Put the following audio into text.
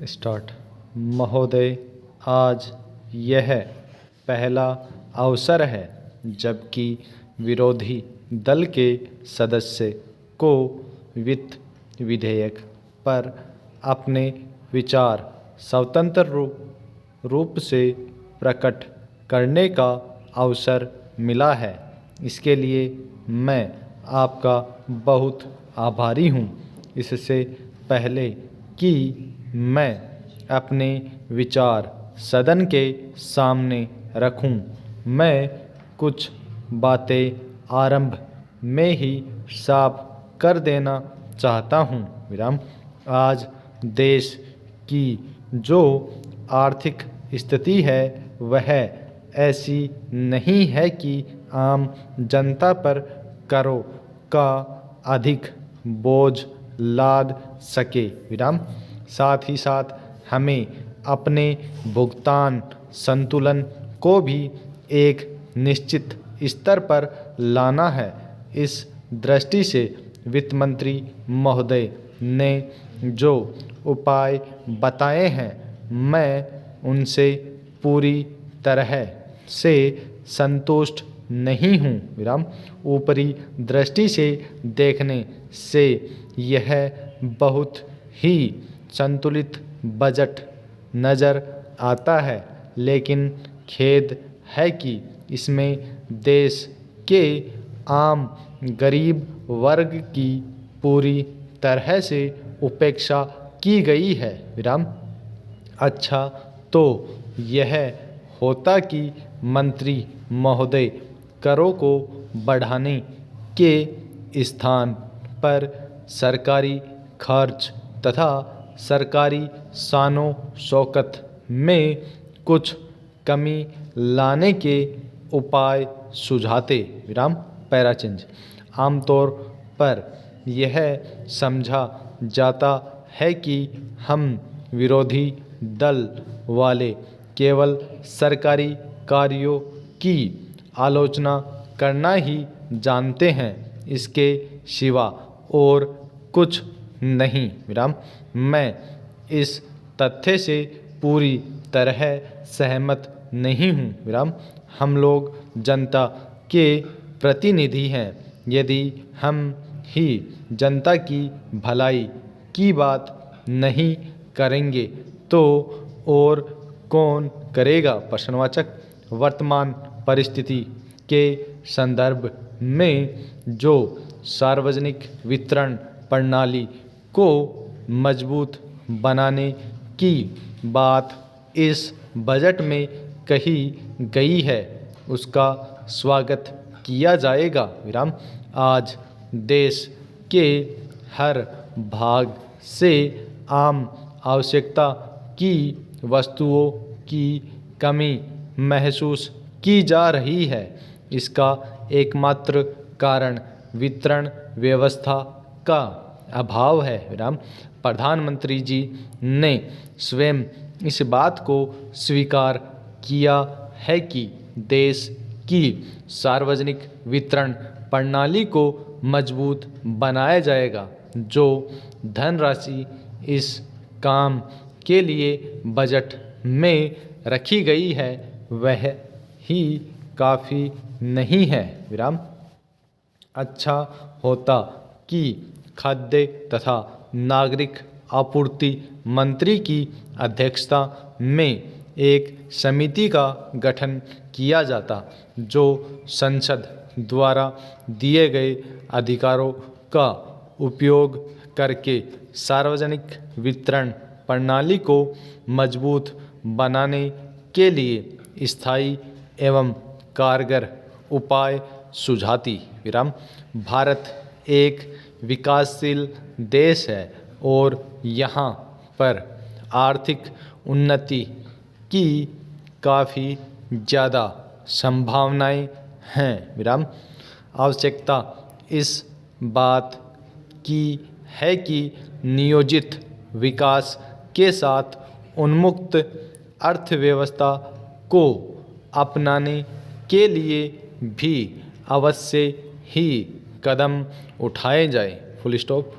Start. महोदय, आज यह पहला अवसर है जबकि विरोधी दल के सदस्य को वित्त विधेयक पर अपने विचार स्वतंत्र रूप से प्रकट करने का अवसर मिला है। इसके लिए मैं आपका बहुत आभारी हूँ। इससे पहले कि मैं अपने विचार सदन के सामने रखूं, मैं कुछ बातें आरंभ में ही साफ कर देना चाहता हूं। विराम। आज देश की जो आर्थिक स्थिति है वह ऐसी नहीं है कि आम जनता पर करों का अधिक बोझ लाद सके। विराम। साथ ही साथ हमें अपने भुगतान संतुलन को भी एक निश्चित स्तर पर लाना है। इस दृष्टि से वित्त मंत्री महोदय ने जो उपाय बताए हैं, मैं उनसे पूरी तरह से संतुष्ट नहीं हूँ। विराम। ऊपरी दृष्टि से देखने से यह बहुत ही संतुलित बजट नज़र आता है, लेकिन खेद है कि इसमें देश के आम गरीब वर्ग की पूरी तरह से उपेक्षा की गई है। विराम। अच्छा तो यह होता कि मंत्री महोदय करों को बढ़ाने के स्थान पर सरकारी खर्च तथा सरकारी शानो शौकत में कुछ कमी लाने के उपाय सुझाते। विराम। पैराचेंज। आमतौर पर यह समझा जाता है कि हम विरोधी दल वाले केवल सरकारी कार्यों की आलोचना करना ही जानते हैं, इसके सिवा और कुछ नहीं। विराम। मैं इस तथ्य से पूरी तरह सहमत नहीं हूँ। विराम। हम लोग जनता के प्रतिनिधि हैं। यदि हम ही जनता की भलाई की बात नहीं करेंगे तो और कौन करेगा। प्रश्नवाचक। वर्तमान परिस्थिति के संदर्भ में जो सार्वजनिक वितरण प्रणाली को मजबूत बनाने की बात इस बजट में कही गई है, उसका स्वागत किया जाएगा। विराम। आज देश के हर भाग से आम आवश्यकता की वस्तुओं की कमी महसूस की जा रही है। इसका एकमात्र कारण वितरण व्यवस्था का अभाव है। विराम। प्रधानमंत्री जी ने स्वयं इस बात को स्वीकार किया है कि देश की सार्वजनिक वितरण प्रणाली को मजबूत बनाया जाएगा। जो धनराशि इस काम के लिए बजट में रखी गई है वह ही काफ़ी नहीं है। विराम। अच्छा होता कि खाद्य तथा नागरिक आपूर्ति मंत्री की अध्यक्षता में एक समिति का गठन किया जाता, जो संसद द्वारा दिए गए अधिकारों का उपयोग करके सार्वजनिक वितरण प्रणाली को मजबूत बनाने के लिए स्थायी एवं कारगर उपाय सुझाती। विराम। भारत एक विकासशील देश है और यहाँ पर आर्थिक उन्नति की काफ़ी ज़्यादा संभावनाएं हैं। विराम। आवश्यकता इस बात की है कि नियोजित विकास के साथ उन्मुक्त अर्थव्यवस्था को अपनाने के लिए भी अवश्य ही कदम उठाए जाए। Full stop.